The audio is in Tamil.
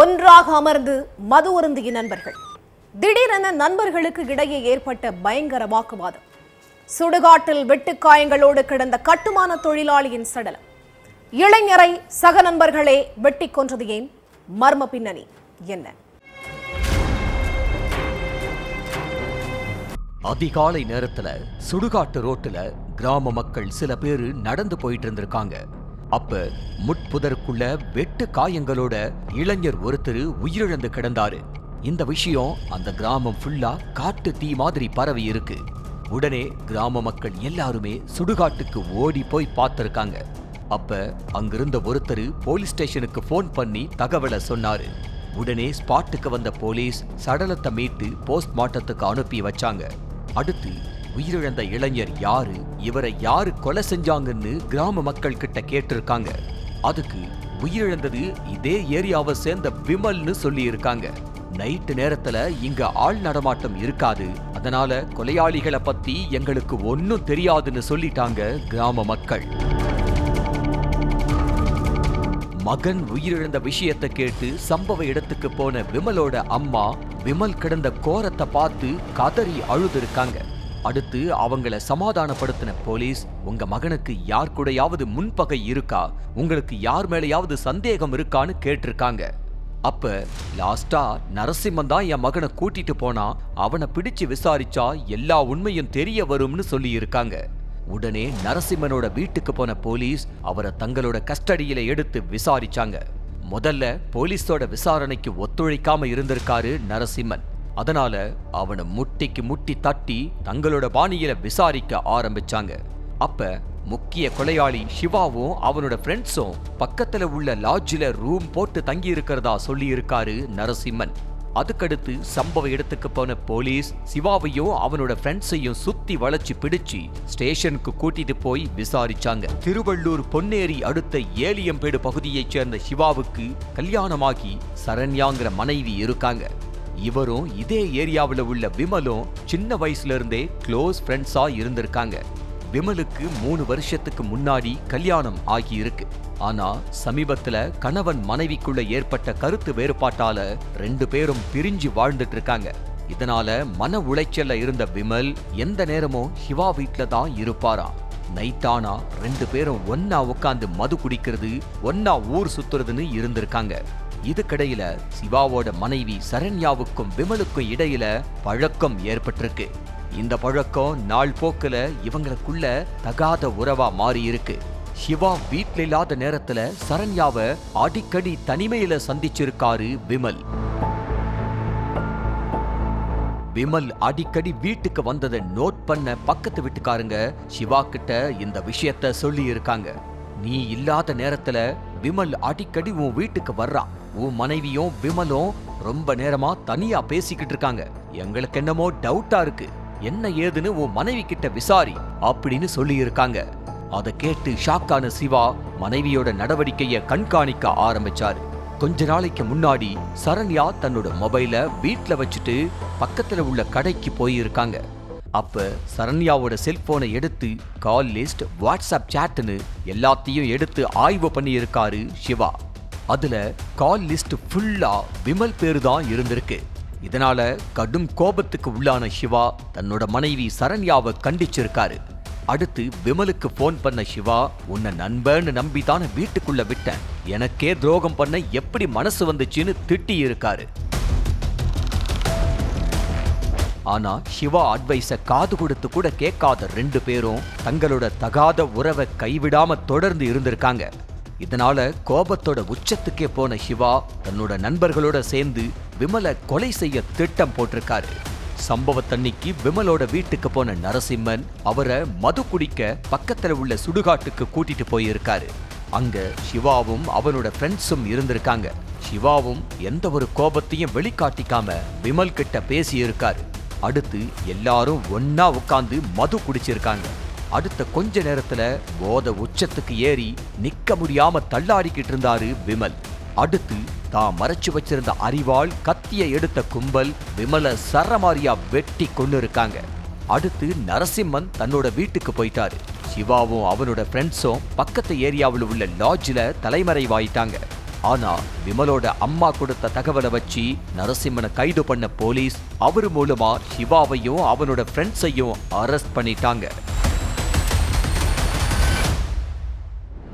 ஒன்றாக அமர்ந்து மது அருந்திய நண்பர்கள். திடீரென நண்பர்களுக்கு இடையே ஏற்பட்ட பயங்கர வாக்குவாதம். சுடுகாட்டில் வெட்டுக்காயங்களோடு கிடந்த கட்டுமான தொழிலாளியின் சடலம். இளைஞரை சக நண்பர்களே வெட்டி கொன்றது ஏன்? மர்ம பின்னணி என்ன? அதிகாலை நேரத்துல சுடுகாட்டு ரோட்டுல கிராம மக்கள் சில பேரு நடந்து போயிட்டு இருந்திருக்காங்க. அப்ப முட்புதருக்குள்ள வெட்டு காயங்களோட இளைஞர் ஒருத்தர் உயிரிழந்து கிடந்தாரு. இந்த விஷயம் அந்த கிராமம் ஃபுல்லா காட்டு தீ மாதிரி பரவி இருக்கு. உடனே கிராம மக்கள் எல்லாருமே சுடுகாட்டுக்கு ஓடி போய் பார்த்திருக்காங்க. அப்ப அங்கிருந்த ஒருத்தர் போலீஸ் ஸ்டேஷனுக்கு போன் பண்ணி தகவலை சொன்னாரு. உடனே ஸ்பாட்டுக்கு வந்த போலீஸ் சடலத்தை மீட்டு போஸ்ட்மார்ட்டத்துக்கு அனுப்பி வச்சாங்க. அடுத்து உயிரிழந்த இளைஞர் யாரு, இவரை யாரு கொலை செஞ்சாங்கன்னு கிராம மக்கள் கிட்ட கேட்டிருக்காங்க. அதுக்கு உயிரிழந்தது இதே ஏரியாவை சேர்ந்த விமல்னு சொல்லி இருக்காங்க. நைட்டு நேரத்துல இங்க ஆள் நடமாட்டம் இருக்காது, அதனால கொலையாளிகளை பத்தி எங்களுக்கு ஒன்னும் தெரியாதுன்னு சொல்லிட்டாங்க கிராம மக்கள். மகன் உயிரிழந்த விஷயத்தை கேட்டு சம்பவ இடத்துக்கு போன விமலோட அம்மா விமல் கிடந்த கோரத்தை பார்த்து கதறி அழுதுருக்காங்க. அடுத்து அவங்கள சமாதானப்படுத்தின போலீஸ், உங்க மகனுக்கு யார் கூடயாவது முன்பகை இருக்கா, உங்களுக்கு யார் மேலேயாவது சந்தேகம் இருக்கான்னு கேட்டிருக்காங்க. அப்ப லாஸ்டா நரசிம்மன் தான் என் மகனை கூட்டிட்டு போனா, அவனை பிடிச்சு விசாரிச்சா எல்லா உண்மையும் தெரிய வரும்னு சொல்லி இருக்காங்க. உடனே நரசிம்மனோட வீட்டுக்கு போன போலீஸ் அவரை தங்களோட கஸ்டடியில எடுத்து விசாரிச்சாங்க. முதல்ல போலீஸோட விசாரணைக்கு ஒத்துழைக்காம இருந்திருக்காரு நரசிம்மன். அதனால அவனை முட்டிக்கு முட்டி தட்டி தங்களோட பாணியில விசாரிக்க ஆரம்பிச்சாங்க. அப்ப முக்கிய கொலையாளி சிவாவும் அவனோட ஃப்ரெண்ட்ஸும் பக்கத்துல உள்ள லாட்ஜில ரூம் போட்டு தங்கி இருக்கிறதா சொல்லி இருக்காரு நரசிம்மன். அதுக்கடுத்து சம்பவ இடத்துக்கு போன போலீஸ் சிவாவையும் அவனோட ஃப்ரெண்ட்ஸையும் சுத்தி வளைச்சு பிடிச்சு ஸ்டேஷனுக்கு கூட்டிட்டு போய் விசாரிச்சாங்க. திருவள்ளூர் பொன்னேரி அடுத்த ஏலியம்பேடு பகுதியைச் சேர்ந்த சிவாவுக்கு கல்யாணமாகி சரண்யாங்கிற மனைவி இருக்காங்க. இவரும் இதே ஏரியாவில் உள்ள விமலும் சின்ன வயசுல இருந்தே க்ளோஸ் ஃப்ரெண்ட்ஸா இருந்திருக்காங்க. விமலுக்கு 3 வருஷத்துக்கு முன்னாடி கல்யாணம் ஆகியிருக்கு. ஆனா சமீபத்துல கணவன் மனைவிக்குள்ள ஏற்பட்ட கருத்து வேறுபாட்டால 2 பேரும் பிரிஞ்சு வாழ்ந்துட்டு இருக்காங்க. இதனால மன உளைச்சல்ல இருந்த விமல் எந்த நேரமும் சிவா வீட்டுல தான் இருப்பாராம். நைட்டானா 2 பேரும் ஒன்னா உட்காந்து மது குடிக்கிறது, ஒன்னா ஊர் சுத்துறதுன்னு இருந்திருக்காங்க. இதுக்கிடையில சிவாவோட மனைவி சரண்யாவுக்கும் விமலுக்கும் இடையில பழக்கம் ஏற்பட்டிருக்கு. இந்த பழக்கம் நாள் போக்குல இவங்களுக்குள்ள தகாத உறவா மாறி இருக்கு. சிவா வீட்ல இல்லாத நேரத்துல சரண்யாவை அடிக்கடி தனிமையில சந்திச்சிருக்காரு விமல். விமல் அடிக்கடி வீட்டுக்கு வந்ததை நோட் பண்ண பக்கத்து வீட்டுக்காரங்க சிவா கிட்ட இந்த விஷயத்த சொல்லி இருக்காங்க. நீ இல்லாத நேரத்துல விமல் அடிக்கடி உன் வீட்டுக்கு வர்றான், உன் மனைவியும் விமலும் ரொம்ப நேரமா தனியா பேசிக்கிட்டு இருக்காங்க, எங்களுக்கு என்னமோ டவுட்டா இருக்கு, என்ன ஏதுன்னு உன் மனைவி கிட்ட விசாரி அப்படின்னு சொல்லி இருக்காங்க. அதை கேட்டு ஷாக்கான சிவா மனைவியோட நடவடிக்கைய கண்காணிக்க ஆரம்பிச்சாரு. கொஞ்ச நாளைக்கு முன்னாடி சரண்யா தன்னோட மொபைல வீட்ல வச்சுட்டு பக்கத்துல உள்ள கடைக்கு போயிருக்காங்க. அப்ப சரண்யாவோட செல்போனை எடுத்து கால் லிஸ்ட், வாட்ஸ்அப் சாட்னு எல்லாத்தையும் எடுத்து ஆய்வு பண்ணி இருக்காரு சிவா. அதுல கால் லிஸ்ட் ஃபுல்லா விமல் பேரு தான் இருந்திருக்கு. இதனால கடும் கோபத்துக்கு உள்ளான சிவா தன்னோட மனைவி சரண்யாவை கண்டிச்சிருக்காரு. அடுத்து விமலுக்கு போன் பண்ண சிவா, உன்னை நண்பன்னு நம்பிதான வீட்டுக்குள்ள விட்டேன், எனக்கே துரோகம் பண்ண எப்படி மனசு வந்துச்சுன்னு திட்டி இருக்காரு. ஆனா சிவா அட்வைஸ காது கொடுத்து கூட கேட்காத 2 பேரும் தங்களோட தகாத உறவை கைவிடாம தொடர்ந்து இருந்திருக்காங்க. இதனால கோபத்தோட உச்சத்துக்கே போன சிவா தன்னோட நண்பர்களோட சேர்ந்து விமலை கொலை செய்ய திட்டம் போட்டிருக்காரு. சம்பவத்தன்னைக்கு விமலோட வீட்டுக்கு போன நரசிம்மன் அவரை மது குடிக்க பக்கத்துல உள்ள சுடுகாட்டுக்கு கூட்டிட்டு போயிருக்காரு. அங்க சிவாவும் அவனோட ஃப்ரெண்ட்ஸும் இருந்திருக்காங்க. சிவாவும் எந்த ஒரு கோபத்தையும் வெளிக்காட்டிக்காம விமல் கிட்ட பேசி இருக்காரு. அடுத்து எல்லாரும் ஒன்னா உட்கார்ந்து மது குடிச்சிருக்காங்க. அடுத்த கொஞ்ச நேரத்துல போத உச்சத்துக்கு ஏறி நிக்க முடியாம தள்ளாடிக்கிட்டு இருந்தாரு விமல். அடுத்து தான் மறைச்சு வச்சிருந்த அரிவாள், கத்திய எடுத்த கும்பல் விமலை சரமாரியா வெட்டி கொண்டு இருக்காங்க. அடுத்து நரசிம்மன் தன்னோட வீட்டுக்கு போயிட்டாரு. சிவாவும் அவனோட ஃப்ரெண்ட்ஸும் பக்கத்து ஏரியாவில் உள்ள லாட்ஜில் தலைமறைவாயிட்டாங்க. ஆனா விமலோட அம்மா கொடுத்த தகவலை வச்சு நரசிம்மனை கைது பண்ண போலீஸ் அவர் மூலமா சிவாவையும் அவனோட ஃப்ரெண்ட்ஸையும் அரெஸ்ட் பண்ணிட்டாங்க.